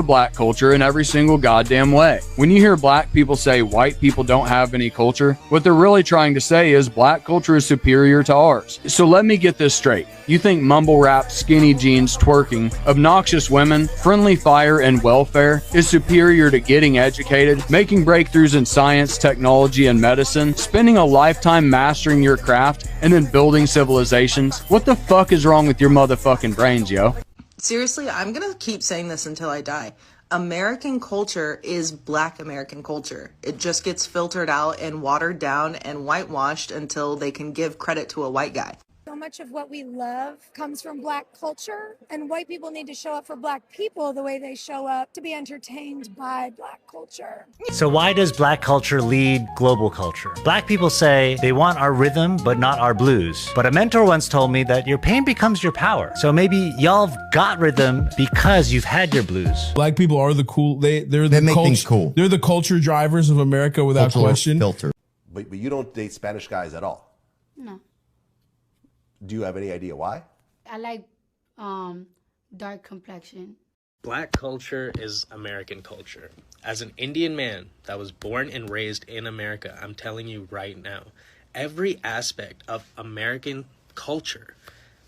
black culture in every single goddamn way. When you hear black people say white people don't have any culture, what they're really trying to say is black culture is superior to ours. So let me get this straight. You think mumble rap, skinny jeans, twerking, obnoxious women, friendly fire, and welfare is superior to getting educated, making breakthroughs in science, technology, and medicine, spending a lifetime mastering your craft, and then building civilizations? What the fuck is wrong with your motherfucking brains, yo? Seriously, I'm gonna keep saying this until I die. American culture is black American culture. It just gets filtered out and watered down and whitewashed until they can give credit to a white guy. So much of what we love comes from black culture, and white people need to show up for black people the way they show up to be entertained by black culture. So why does black culture lead global culture? Black people say they want our rhythm, but not our blues. But a mentor once told me that your pain becomes your power. So maybe y'all have got rhythm because you've had your blues. Black people are the cool, they make things cool. They're the culture drivers of America without question. Filter. But you don't date Spanish guys at all? No. Do you have any idea why? I like dark complexion. Black culture is American culture. As an Indian man that was born and raised in America, I'm telling you right now, every aspect of American culture,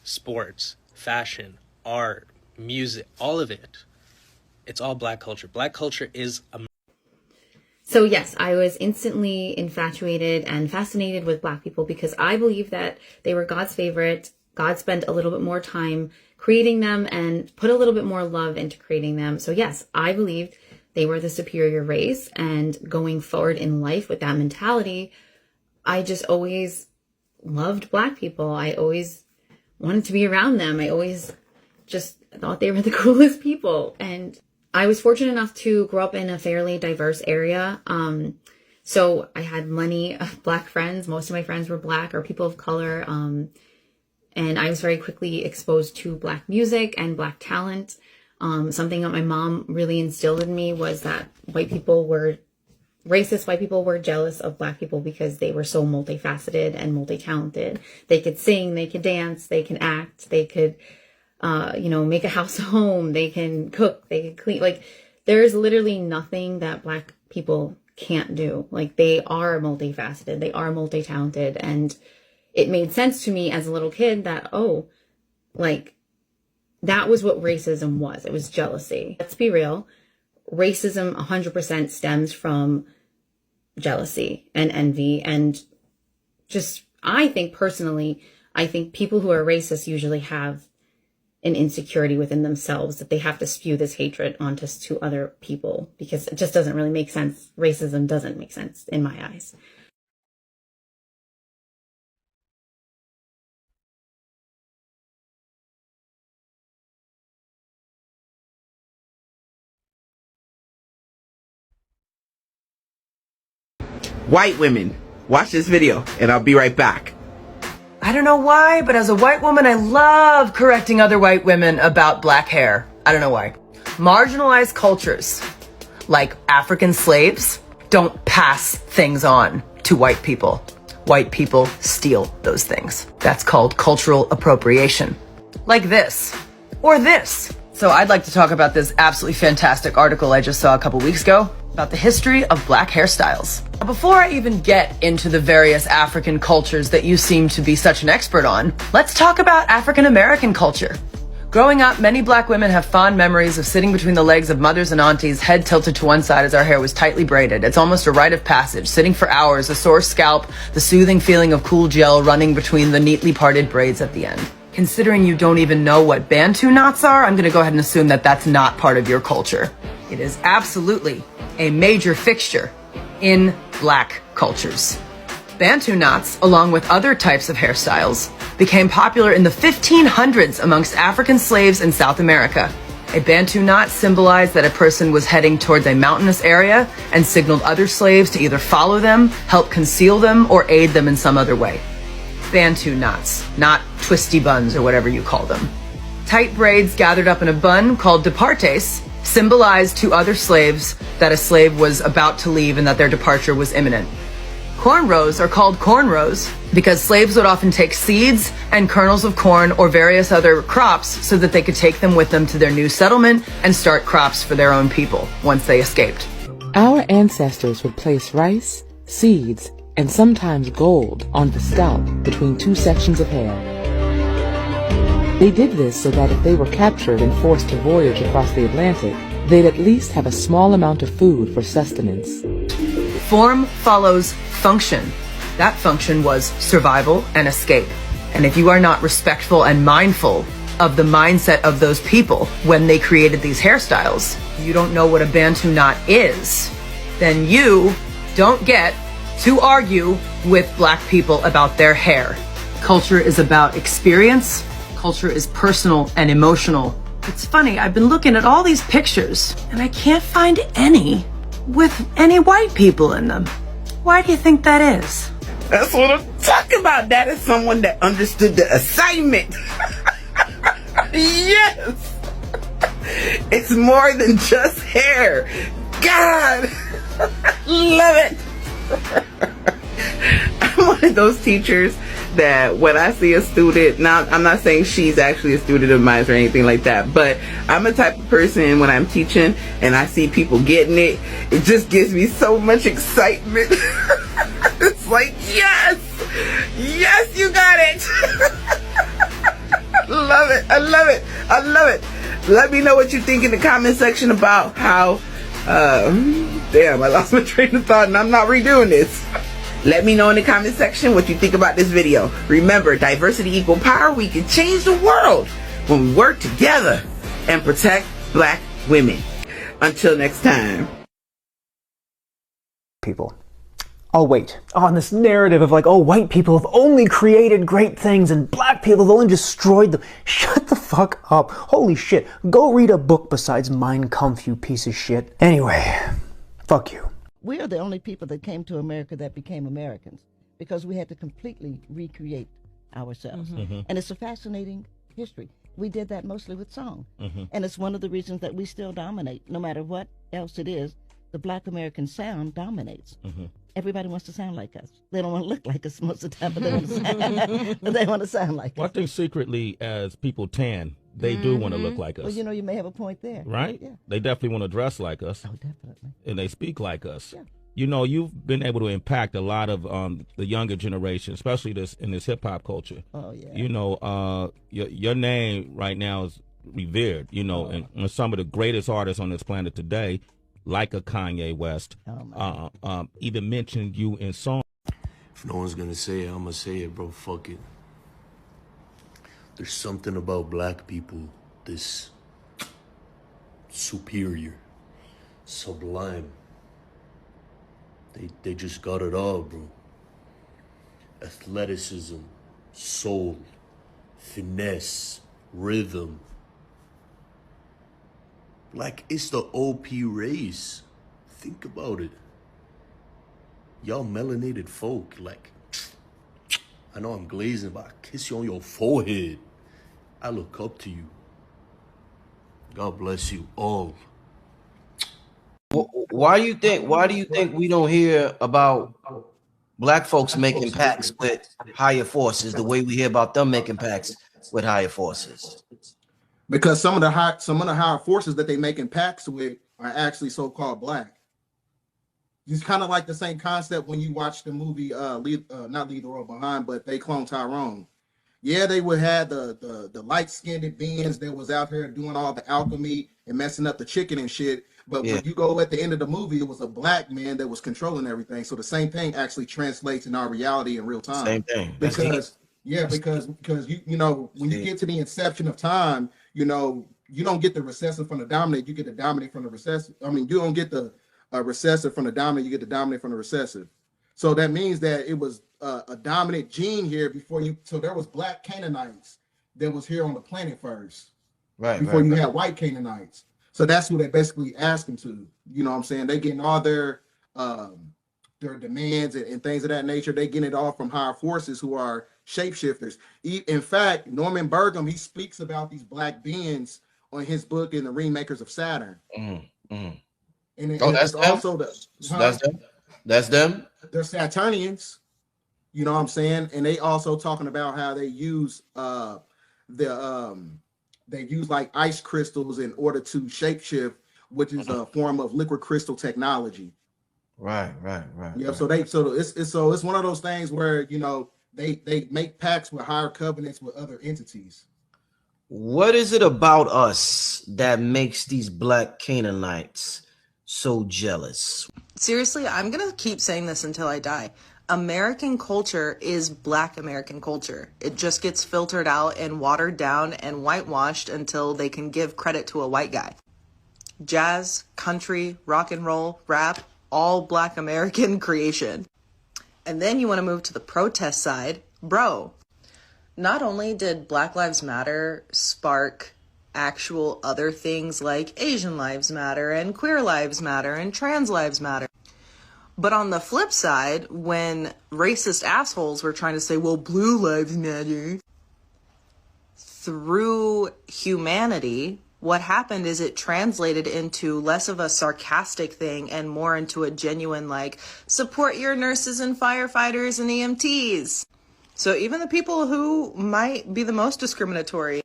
sports, fashion, art, music, all of it, it's all black culture. Black culture is American. So yes, I was instantly infatuated and fascinated with black people because I believe that they were God's favorite. God spent a little bit more time creating them and put a little bit more love into creating them. So yes, I believed they were the superior race, and going forward in life with that mentality, I just always loved black people. I always wanted to be around them. I always just thought they were the coolest people. And I was fortunate enough to grow up in a fairly diverse area. So I had many black friends. Most of my friends were black or people of color. And I was very quickly exposed to black music and black talent. Something that my mom really instilled in me was that white people were jealous of black people because they were so multifaceted and multi-talented. They could sing, they could dance, they can act, they could make a house a home, they can cook, they can clean. Like, there's literally nothing that black people can't do. Like, they are multifaceted, they are multi-talented. And it made sense to me as a little kid that, that was what racism was. It was jealousy. Let's be real. Racism 100% stems from jealousy and envy. And just, I think people who are racist usually have an insecurity within themselves that they have to spew this hatred onto to other people, because it just doesn't really make sense. Racism doesn't make sense in my eyes. White women, watch this video and I'll be right back. I don't know why, but as a white woman, I love correcting other white women about black hair. I don't know why. Marginalized cultures, like African slaves, don't pass things on to white people. White people steal those things. That's called cultural appropriation. Like this, or this. So I'd like to talk about this absolutely fantastic article I just saw a couple weeks ago about the history of black hairstyles. Before I even get into the various African cultures that you seem to be such an expert on, let's talk about African American culture. Growing up, many black women have fond memories of sitting between the legs of mothers and aunties, head tilted to one side as our hair was tightly braided. It's almost a rite of passage, sitting for hours, a sore scalp, the soothing feeling of cool gel running between the neatly parted braids at the end. Considering you don't even know what Bantu knots are, I'm gonna go ahead and assume that that's not part of your culture. It is absolutely a major fixture in black cultures. Bantu knots, along with other types of hairstyles, became popular in the 1500s amongst African slaves in South America. A Bantu knot symbolized that a person was heading towards a mountainous area and signaled other slaves to either follow them, help conceal them, or aid them in some other way. Bantu knots, not twisty buns or whatever you call them. Tight braids gathered up in a bun called departes symbolized to other slaves that a slave was about to leave and that their departure was imminent. Cornrows are called cornrows because slaves would often take seeds and kernels of corn or various other crops so that they could take them with them to their new settlement and start crops for their own people once they escaped. Our ancestors would place rice, seeds, and sometimes gold on the scalp between two sections of hair. They did this so that if they were captured and forced to voyage across the Atlantic, they'd at least have a small amount of food for sustenance. Form follows function. That function was survival and escape. And if you are not respectful and mindful of the mindset of those people when they created these hairstyles, you don't know what a Bantu knot is, then you don't get to argue with black people about their hair. Culture is about experience. Culture is personal and emotional. It's funny, I've been looking at all these pictures and I can't find any with any white people in them. Why do you think that is? That's what I'm talking about. That is someone that understood the assignment. Yes. It's more than just hair. God. Love it. I'm one of those teachers that when I see a student, now I'm not saying she's actually a student of mine or anything like that, but I'm a type of person when I'm teaching and I see people getting it, it just gives me so much excitement. It's like, yes, yes, you got it. Love it. I love it. I love it. Let me know what you think in the comment section about how, damn, I lost my train of thought and I'm not redoing this. Let me know in the comment section what you think about this video. Remember, diversity equal power. We can change the world when we work together and protect black women. Until next time. People. Oh, wait. On this narrative of like, oh, white people have only created great things and black people have only destroyed them. Shut the fuck up. Holy shit. Go read a book besides Mein Kampf, you piece of shit. Anyway, fuck you. We are the only people that came to America that became Americans because we had to completely recreate ourselves. And it's a fascinating history. We did that mostly with song. And it's one of the reasons that we still dominate. No matter what else it is, the black American sound dominates. Everybody wants to sound like us. They don't want to look like us most of the time, but they want to sound like Well, us. I think secretly, as people tan, they do want to look like us. Well, you know, you may have a point there. Right? Yeah. They definitely want to dress like us. Oh, definitely. And they speak like us. Yeah. You know, you've been able to impact a lot of the younger generation, especially in this hip hop culture. Oh, yeah. You know, your name right now is revered. You know, and some of the greatest artists on this planet today, like a Kanye West, even mentioned you in songs. If no one's gonna say it, I'm gonna say it, bro. Fuck it. There's something about black people, this superior, sublime. They just got it all, bro. Athleticism, soul, finesse, rhythm. Like, it's the OP race. Think about it. Y'all melanated folk, like, I know I'm glazing, but I kiss you on your forehead. I look up to you. God bless you all. Why do you think we don't hear about black folks making pacts with higher forces the way we hear about them making pacts with higher forces? Because some of the higher forces that they making pacts with are actually so-called black. It's kind of like the same concept when you watch the movie not Leave the World Behind, but They Clone Tyrone. Yeah, they would have the light-skinned beings that was out here doing all the alchemy and messing up the chicken and shit. But when you go at the end of the movie, it was a black man that was controlling everything. So the same thing actually translates in our reality in real time. Same thing. Because you know, when you get to the inception of time, you know, you don't get the recessive from the dominant, you get the dominant from the recessive. I mean, you don't get the recessive from the dominant, you get the dominant from the recessive. So that means that it was a dominant gene here before you. So there was black Canaanites that was here on the planet first, right? Before you had white Canaanites. So that's who they basically asked them to. You know what I'm saying? They getting all their demands and things of that nature. They getting it all from higher forces who are shapeshifters. In fact, Norman Burgum, he speaks about these black beings on his book in The Ringmakers of Saturn. And that's also that's them? That's them? They're Saturnians. You know what I'm saying? And they also talking about how they use they use like ice crystals in order to shapeshift, which is a form of liquid crystal technology. Right. Yeah. So it's one of those things where, you know, they make pacts with higher covenants with other entities. What is it about us that makes these black Canaanites so jealous? Seriously, I'm going to keep saying this until I die. American culture is Black American culture. It just gets filtered out and watered down and whitewashed until they can give credit to a white guy. Jazz, country, rock and roll, rap, all Black American creation. And then you want to move to the protest side. Bro, not only did Black Lives Matter spark actual other things like Asian Lives Matter and Queer Lives Matter and Trans Lives Matter, but on the flip side, when racist assholes were trying to say, well, Blue Lives Matter, through humanity, what happened is it translated into less of a sarcastic thing and more into a genuine, like, support your nurses and firefighters and EMTs. So even the people who might be the most discriminatory,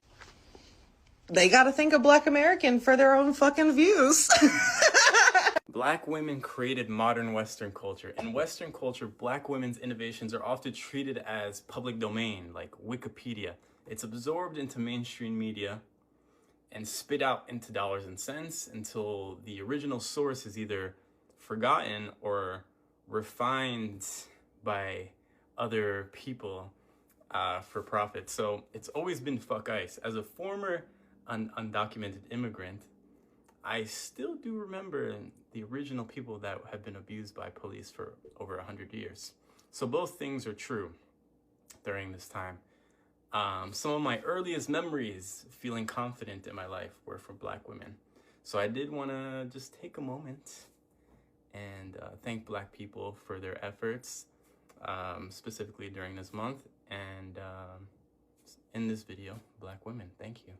they got to think of Black American for their own fucking views. Black women created modern Western culture. In Western culture, Black women's innovations are often treated as public domain, like Wikipedia. It's absorbed into mainstream media and spit out into dollars and cents until the original source is either forgotten or refined by other people for profit. So it's always been fuck ICE. As a former undocumented immigrant, I still do remember the original people that have been abused by police for over 100 years. So both things are true during this time. Some of my earliest memories feeling confident in my life were from Black women. So I did want to just take a moment and thank Black people for their efforts, specifically during this month. And in this video, Black women, thank you.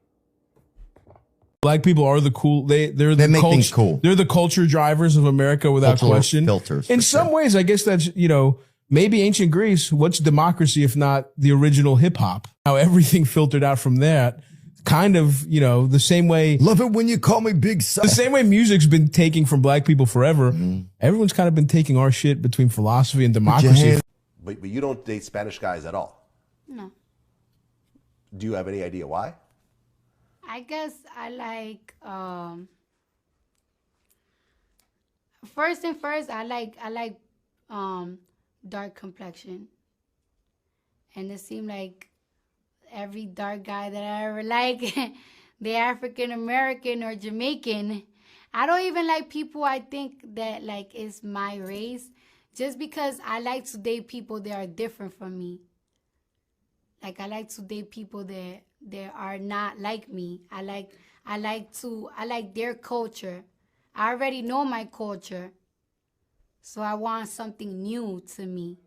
Black people are the cool. They make things cool. They're the culture drivers of America without Cultural question. filters. In some ways, I guess that's, you know, maybe ancient Greece. What's democracy if not the original hip hop? How everything filtered out from that. Kind of, you know, the same way. Love it when you call me Big Si. The same way music's been taking from Black people forever. Everyone's kind of been taking our shit between philosophy and democracy. But you don't date Spanish guys at all. No. Do you have any idea why? I guess I like first, I like dark complexion. And it seemed like every dark guy that I ever like, they're African American or Jamaican. I don't even like people I think that like is my race, just because I like to date people that are different from me. Like I like to date people that are not like me. I like their culture. I already know my culture. So I want something new to me.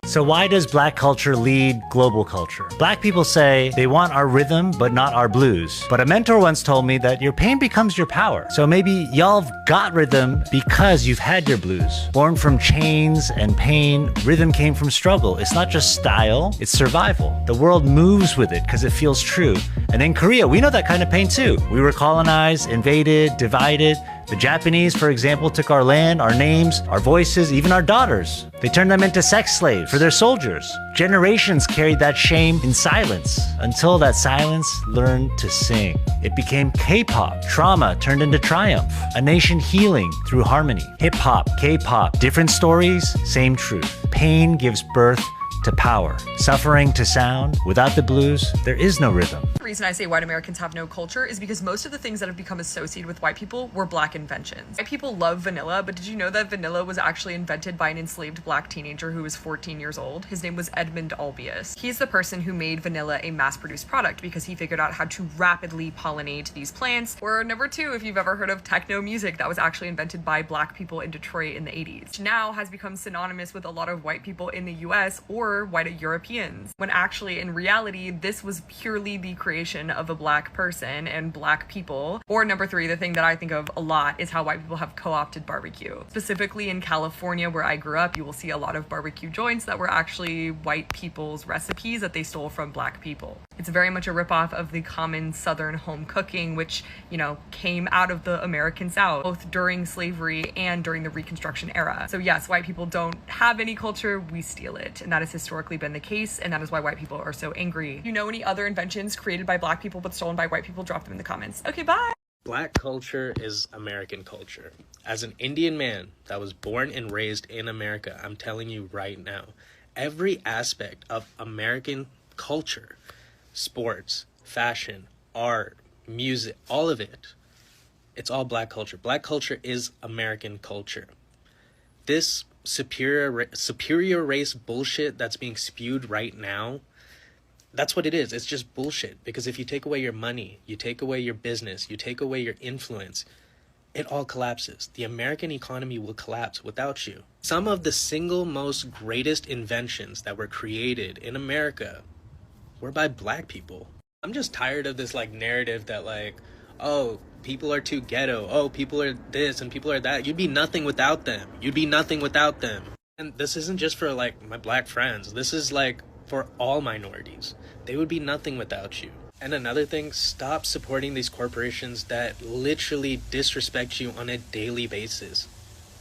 So why does black culture lead global culture? Black people say they want our rhythm, but not our blues. But a mentor once told me that your pain becomes your power. So maybe y'all have got rhythm because you've had your blues. Born from chains and pain, rhythm came from struggle. It's not just style, it's survival. The world moves with it because it feels true. And in Korea, we know that kind of pain too. We were colonized, invaded, divided. The Japanese, for example, took our land, our names, our voices, even our daughters. They turned them into sex slaves for their soldiers. Generations carried that shame in silence until that silence learned to sing. It became K-pop. Trauma turned into triumph. A nation healing through harmony. Hip-hop, K-pop, different stories, same truth. Pain gives birth to power. Suffering to sound. Without the blues, there is no rhythm. The reason I say white Americans have no culture is because most of the things that have become associated with white people were black inventions. White people love vanilla, but did you know that vanilla was actually invented by an enslaved black teenager who was 14 years old? His name was Edmund Albius. He's the person who made vanilla a mass-produced product because he figured out how to rapidly pollinate these plants. Or number two, if you've ever heard of techno music, that was actually invented by black people in Detroit in the 80s, which now has become synonymous with a lot of white people in the US or white Europeans, when actually in reality this was purely the creation appropriation of a black person and black people. Or number three, the thing that I think of a lot is how white people have co-opted barbecue. Specifically in California, where I grew up, you will see a lot of barbecue joints that were actually white people's recipes that they stole from black people. It's very much a ripoff of the common Southern home cooking, which, you know, came out of the American South, both during slavery and during the Reconstruction era. So yes, white people don't have any culture, we steal it. And that has historically been the case, and that is why white people are so angry. If you know any other inventions created by black people but stolen by white people, drop them in the comments. Okay, bye! Black culture is American culture. As an Indian man that was born and raised in America, I'm telling you right now, every aspect of American culture, sports, fashion, art, music, all of it, it's all black culture. Black culture is American culture. This superior race bullshit that's being spewed right now, that's what it is. It's just bullshit. Because if you take away your money, you take away your business, you take away your influence, it all collapses. The American economy will collapse without you. Some of the single most greatest inventions that were created in America were by black people. I'm just tired of this like narrative that like, oh, people are too ghetto. Oh, people are this and people are that. You'd be nothing without them. You'd be nothing without them. And this isn't just for like my black friends. This is like for all minorities. They would be nothing without you. And another thing, stop supporting these corporations that literally disrespect you on a daily basis.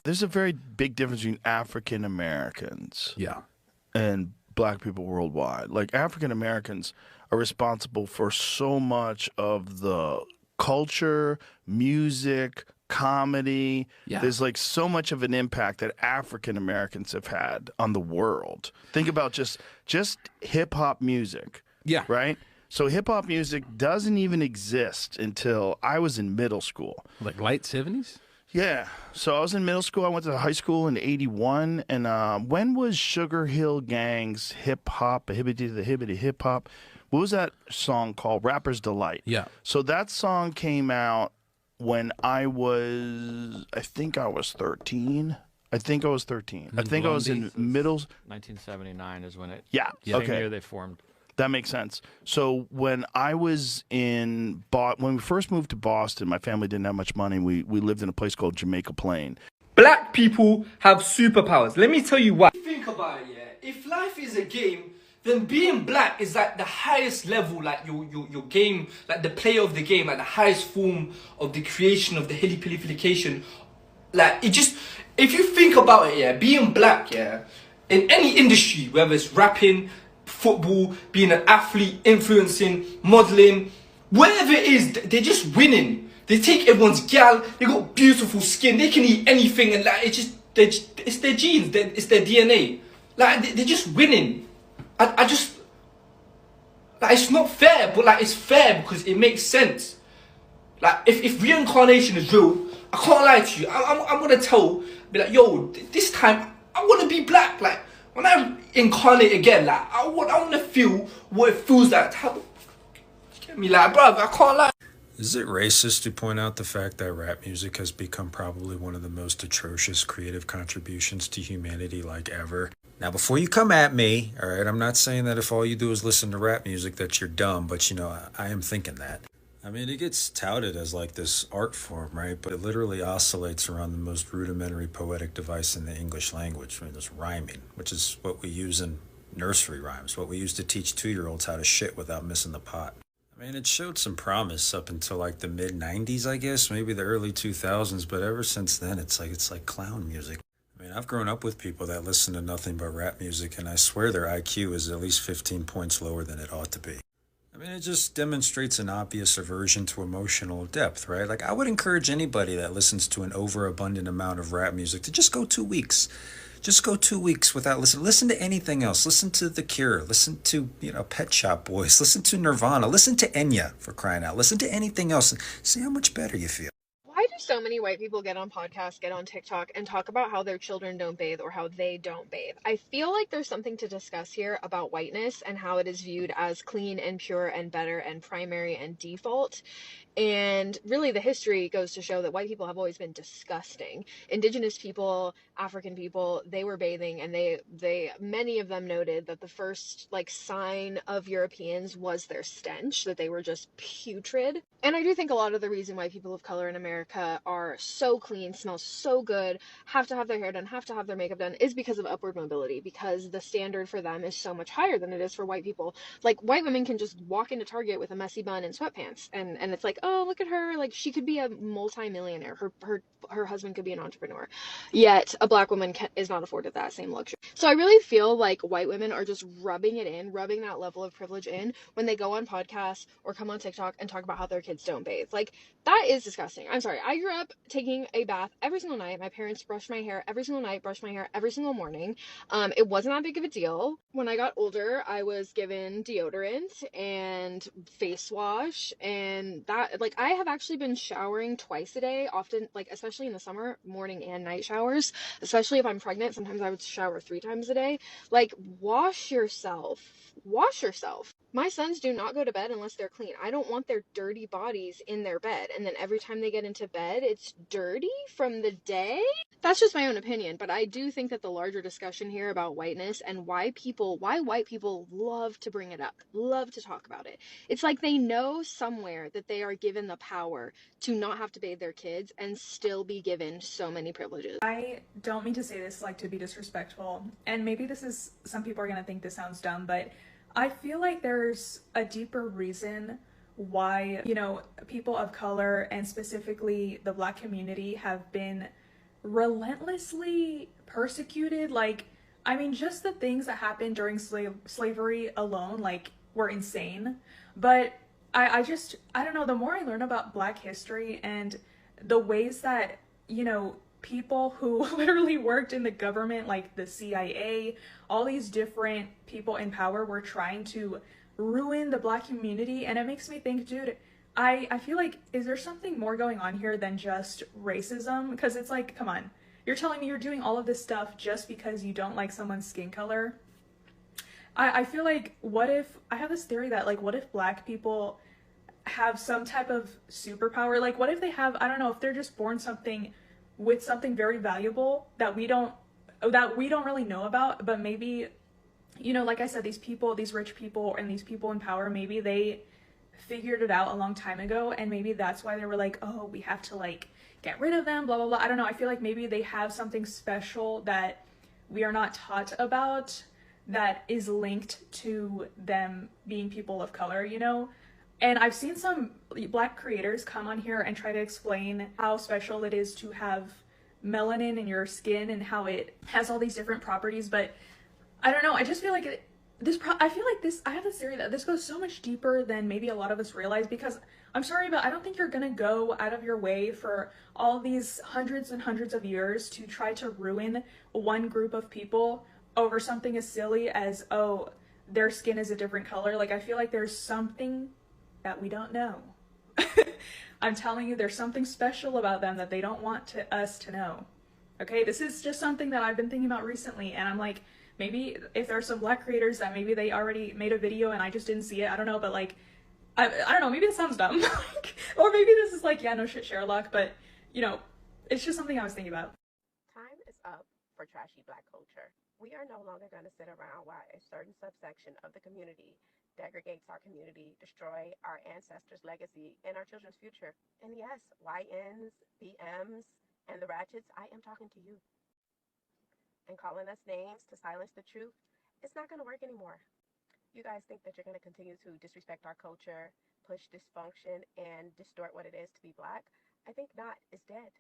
There's a very big difference between African Americans and black people worldwide. Like, African Americans are responsible for so much of the culture, music, comedy. There's like so much of an impact that African Americans have had on the world. Think about just hip hop music. Right? So hip hop music doesn't even exist until I was in middle school. Like late 70s? Yeah. So I was in middle school. I went to high school in 81. And when was Sugar Hill Gang's hip hop, hibbity the hibbity hip hop? What was that song called? Rapper's Delight. Yeah. So that song came out when I think I was 13. I think I was 13. I think I was in middle. 1979 is when it. Yeah. Same Okay. year they formed. That makes sense. So when I was when we first moved to Boston, my family didn't have much money. We lived in a place called Jamaica Plain. Black people have superpowers. Let me tell you why. Think about it, yeah. If life is a game, then being black is like the highest level, like your game, like the player of the game, like the highest form of the creation of the hilly-pillification. Like, it just, if you think about it, yeah, being black, yeah, in any industry, whether it's rapping, football, being an athlete, influencing, modeling, whatever it is, they're just winning. They take everyone's gal, they got beautiful skin, they can eat anything, and like, it's their genes, it's their DNA. Like, they're just winning. I just, like, it's not fair, but like, it's fair because it makes sense. Like, if reincarnation is real, I can't lie to you. I'm gonna be like, yo, this time I want to be black. Like, when I incarnate again, like, I want to feel what it feels like. You get me, like, bro, I can't lie. Is it racist to point out the fact that rap music has become probably one of the most atrocious creative contributions to humanity like ever? Now, before you come at me, all right, I'm not saying that if all you do is listen to rap music that you're dumb, but, you know, I am thinking that. I mean, it gets touted as like this art form, right? But it literally oscillates around the most rudimentary poetic device in the English language, I mean, this rhyming, which is what we use in nursery rhymes, what we use to teach 2-year-olds how to shit without missing the pot. I mean, it showed some promise up until like the mid-90s, I guess, maybe the early 2000s, but ever since then, it's like clown music. I mean, I've grown up with people that listen to nothing but rap music, and I swear their IQ is at least 15 points lower than it ought to be. I mean, it just demonstrates an obvious aversion to emotional depth, right? Like, I would encourage anybody that listens to an overabundant amount of rap music to just go 2 weeks. Just go 2 weeks without listening. Listen to anything else. Listen to The Cure. Listen to, Pet Shop Boys. Listen to Nirvana. Listen to Enya, for crying out. Listen to anything else and see how much better you feel. Why do so many white people get on podcasts, get on TikTok, and talk about how their children don't bathe or how they don't bathe? I feel like there's something to discuss here about whiteness and how it is viewed as clean and pure and better and primary and default. And really, the history goes to show that white people have always been disgusting. Indigenous people, African people, they were bathing, and many of them noted that the first like sign of Europeans was their stench, that they were just putrid. And I do think a lot of the reason why people of color in America are so clean, smell so good, have to have their hair done, have to have their makeup done, is because of upward mobility, because the standard for them is so much higher than it is for white people. Like, white women can just walk into Target with a messy bun and sweatpants, and it's like, oh, look at her, like, she could be a multi-millionaire, her husband could be an entrepreneur, yet a black woman is not afforded that same luxury. So I really feel like white women are just rubbing that level of privilege in when they go on podcasts or come on TikTok and talk about how their kids don't bathe. Like, that is disgusting. I'm sorry. I grew up taking a bath every single night. My parents brushed my hair every single night, brushed my hair every single morning. It wasn't that big of a deal. When I got older, I was given deodorant and face wash, and that, like, I have actually been showering twice a day, often, like, especially in the summer, morning and night showers, especially if I'm pregnant. Sometimes I would shower 3 times a day. Like, wash yourself. Wash yourself. My sons do not go to bed unless they're clean. I don't want their dirty bodies in their bed, and then every time they get into bed, it's dirty from the day. That's just my own opinion, but I do think that the larger discussion here about whiteness and why white people love to bring it up, love to talk about it. It's like they know somewhere that they are given the power to not have to bathe their kids and still be given so many privileges. I don't mean to say this like to be disrespectful, and maybe this is, some people are gonna think this sounds dumb, but I feel like there's a deeper reason why, you know, people of color and specifically the Black community have been relentlessly persecuted. Like, I mean, just the things that happened during slavery alone, like, were insane. But I don't know, the more I learn about Black history and the ways that, you know, people who literally worked in the government, like the CIA, all these different people in power were trying to ruin the Black community. And it makes me think, dude, I feel like, is there something more going on here than just racism? Because it's like, come on, you're telling me you're doing all of this stuff just because you don't like someone's skin color? I feel like, what if, I have this theory that, like, what if Black people have some type of superpower? Like, what if they have, I don't know, if they're just born with something very valuable that we don't really know about, but maybe, you know, like I said, these people, these rich people and these people in power, maybe they figured it out a long time ago, and maybe that's why they were like, oh, we have to, like, get rid of them, blah, blah, blah. I don't know. I feel like maybe they have something special that we are not taught about that is linked to them being people of color, you know? And I've seen some Black creators come on here and try to explain how special it is to have melanin in your skin and how it has all these different properties, but I don't know. I just feel like I have this theory that this goes so much deeper than maybe a lot of us realize, because I'm sorry, but I don't think you're gonna go out of your way for all these hundreds and hundreds of years to try to ruin one group of people over something as silly as, oh, their skin is a different color. Like, I feel like there's something that we don't know. I'm telling you, there's something special about them that they don't want us to know. Okay, this is just something that I've been thinking about recently, and I'm like, maybe if there are some Black creators that maybe they already made a video and I just didn't see it, I don't know, but like, I don't know, maybe it sounds dumb. Or maybe this is like, yeah, no shit, Sherlock, but, you know, it's just something I was thinking about. Time is up for trashy Black culture. We are no longer going to sit around while a certain subsection of the community degrades our community, destroy our ancestors' legacy, and our children's future. And yes, YNs, BMs, and the Ratchets, I am talking to you. And calling us names to silence the truth, it's not going to work anymore. You guys think that you're going to continue to disrespect our culture, push dysfunction, and distort what it is to be Black? I think not. It's dead.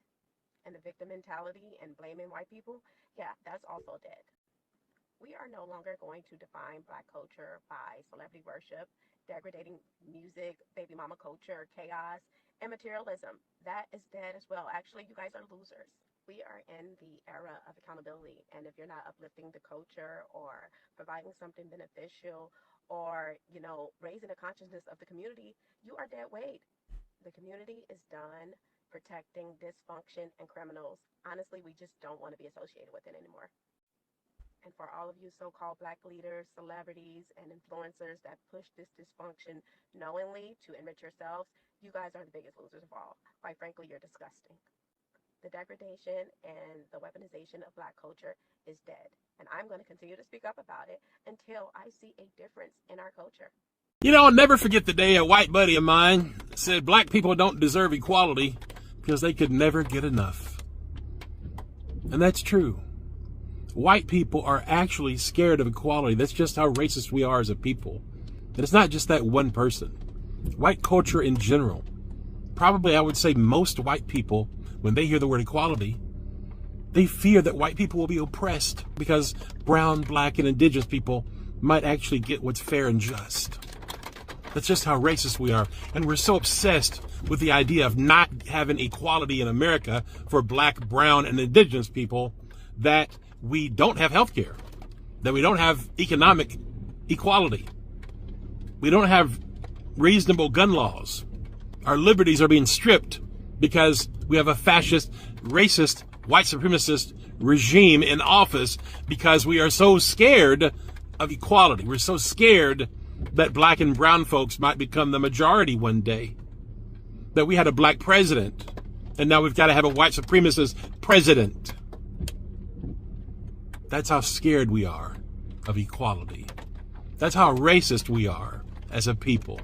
And the victim mentality and blaming white people, yeah, that's also dead. We are no longer going to define Black culture by celebrity worship, degrading music, baby mama culture, chaos, and materialism. That is dead as well. Actually, you guys are losers. We are in the era of accountability, and if you're not uplifting the culture or providing something beneficial or, you know, raising the consciousness of the community, you are dead weight. The community is done protecting dysfunction and criminals. Honestly, we just don't want to be associated with it anymore. And for all of you so-called Black leaders, celebrities, and influencers that push this dysfunction knowingly to enrich yourselves, You guys are the biggest losers of all. Quite frankly, you're disgusting. The degradation and the weaponization of Black culture is dead. And I'm going to continue to speak up about it until I see a difference in our culture. You know, I'll never forget the day a white buddy of mine said black people don't deserve equality because they could never get enough. And that's true. White people are actually scared of equality. That's just how racist we are as a people. And it's not just that one person. White culture in general. Probably I would say most white people, when they hear the word equality, they fear that white people will be oppressed because brown, black, and indigenous people might actually get what's fair and just. That's just how racist we are. And we're so obsessed with the idea of not having equality in America for black, brown, and indigenous people that we don't have health care, that we don't have economic equality. We don't have reasonable gun laws. Our liberties are being stripped because we have a fascist, racist, white supremacist regime in office because we are so scared of equality. We're so scared that black and brown folks might become the majority one day. That we had a black president, and now we've got to have a white supremacist president. That's how scared we are of equality. That's how racist we are as a people.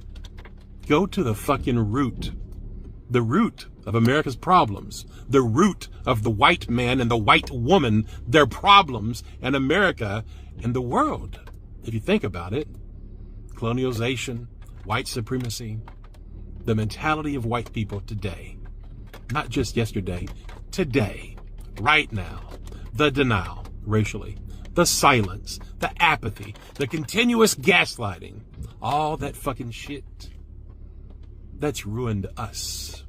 Go to the fucking root. The root of America's problems. The root of the white man and the white woman, their problems, and America and the world. If you think about it, colonialization, white supremacy, the mentality of white people today, not just yesterday, today, right now, the denial racially, the silence, the apathy, the continuous gaslighting, all that fucking shit, that's ruined us.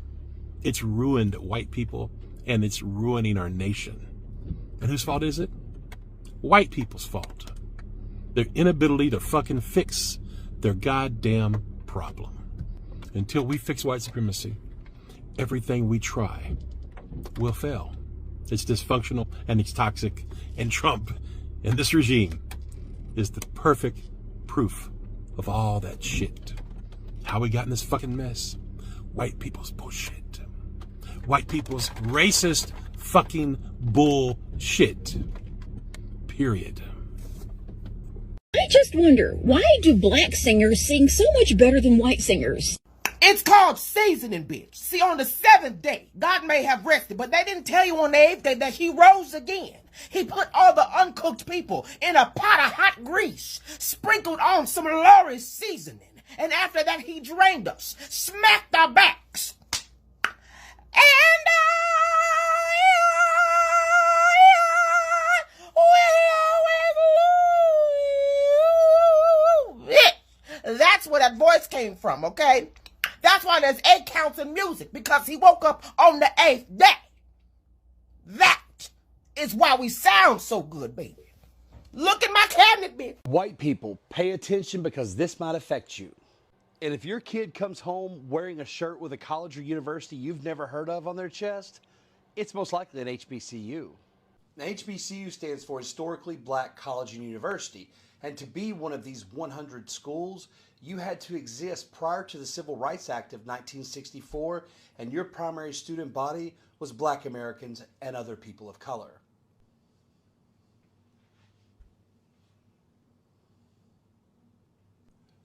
It's ruined white people, and it's ruining our nation. And whose fault is it? White people's fault. Their inability to fucking fix their goddamn problem. Until we fix white supremacy, everything we try will fail. It's dysfunctional and it's toxic, and Trump and this regime is the perfect proof of all that shit. How we got in this fucking mess? White people's bullshit. White people's racist fucking bullshit. Period. I just wonder, why do black singers sing so much better than white singers? It's called seasoning, bitch. See, on the 7th day, God may have rested, but they didn't tell you on the 8th day that he rose again. He put all the uncooked people in a pot of hot grease, sprinkled on some Lori's seasoning, and after that he drained us, smacked our backs. And that's where that voice came from, okay? That's why there's 8 counts in music, because he woke up on the 8th day. That is why we sound so good, baby. Look at my cabinet, bitch. White people, pay attention because this might affect you. And if your kid comes home wearing a shirt with a college or university you've never heard of on their chest, it's most likely an HBCU. Now, HBCU stands for Historically Black College and University. And to be one of these 100 schools, you had to exist prior to the Civil Rights Act of 1964, and your primary student body was Black Americans and other people of color.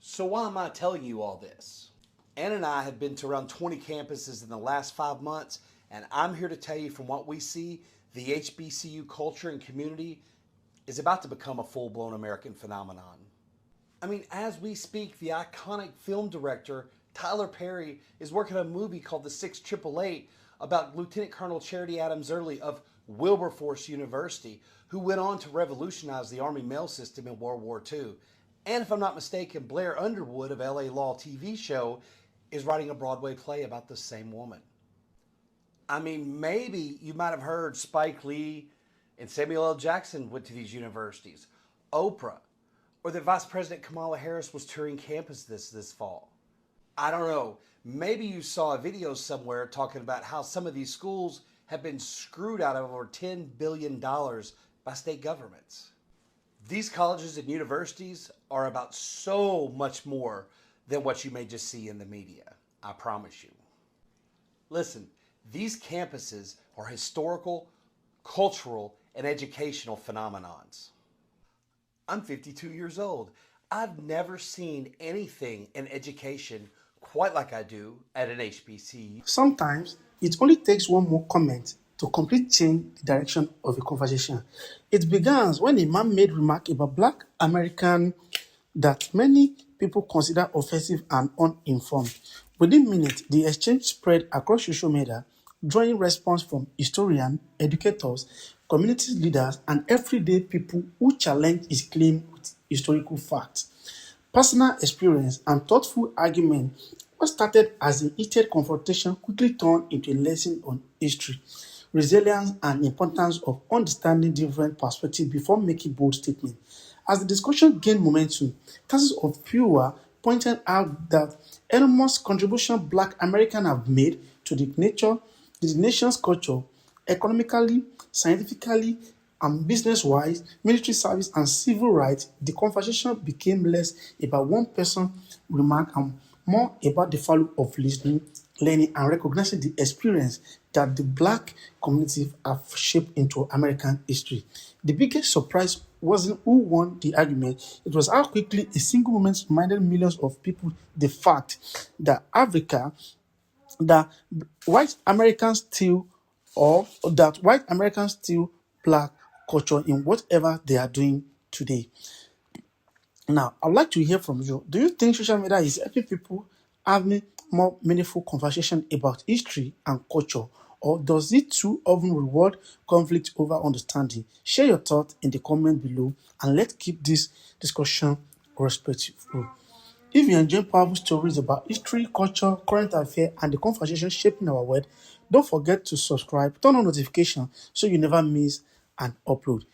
So why am I telling you all this? Ann and I have been to around 20 campuses in the last 5 months, and I'm here to tell you from what we see, the HBCU culture and community is about to become a full-blown American phenomenon. I mean, as we speak, the iconic film director Tyler Perry is working on a movie called The 6888 about Lieutenant Colonel Charity Adams Early of Wilberforce University, who went on to revolutionize the Army mail system in World War II. And if I'm not mistaken, Blair Underwood of LA Law TV show is writing a Broadway play about the same woman. I mean, maybe you might have heard Spike Lee and Samuel L. Jackson went to these universities, Oprah, or that Vice President Kamala Harris was touring campus this fall. I don't know. Maybe you saw a video somewhere talking about how some of these schools have been screwed out of over $10 billion by state governments. These colleges and universities are about so much more than what you may just see in the media. I promise you. Listen, these campuses are historical, cultural, and educational phenomenons. I'm 52 years old. I've never seen anything in education quite like I do at an HBCU. Sometimes it only takes one more comment to completely change the direction of a conversation. It begins when a man made remark about Black American that many people consider offensive and uninformed. Within minutes, the exchange spread across social media, drawing response from historians, educators, community leaders, and everyday people who challenge his claim with historical facts. Personal experience and thoughtful argument, what started as a heated confrontation quickly turned into a lesson on history, resilience, and importance of understanding different perspectives before making bold statements. As the discussion gained momentum, thousands of viewers pointed out that enormous contribution Black Americans have made to the nation's culture, economically, scientifically, and business-wise, military service, and civil rights. The conversation became less about one person's remark and more about the value of listening, learning, and recognizing the experience that the Black community have shaped into American history. The biggest surprise wasn't who won the argument, it was how quickly a single moment reminded millions of people the fact that white Americans still, or that white Americans still Black culture in whatever they are doing today. Now, I'd like to hear from you. Do you think social media is helping people having more meaningful conversation about history and culture, or does it too often reward conflict over understanding? Share your thoughts in the comment below, and let's keep this discussion respectful. If you enjoy powerful stories about history, culture, current affairs, and the conversation shaping our world, don't forget to subscribe, turn on notifications so you never miss an upload.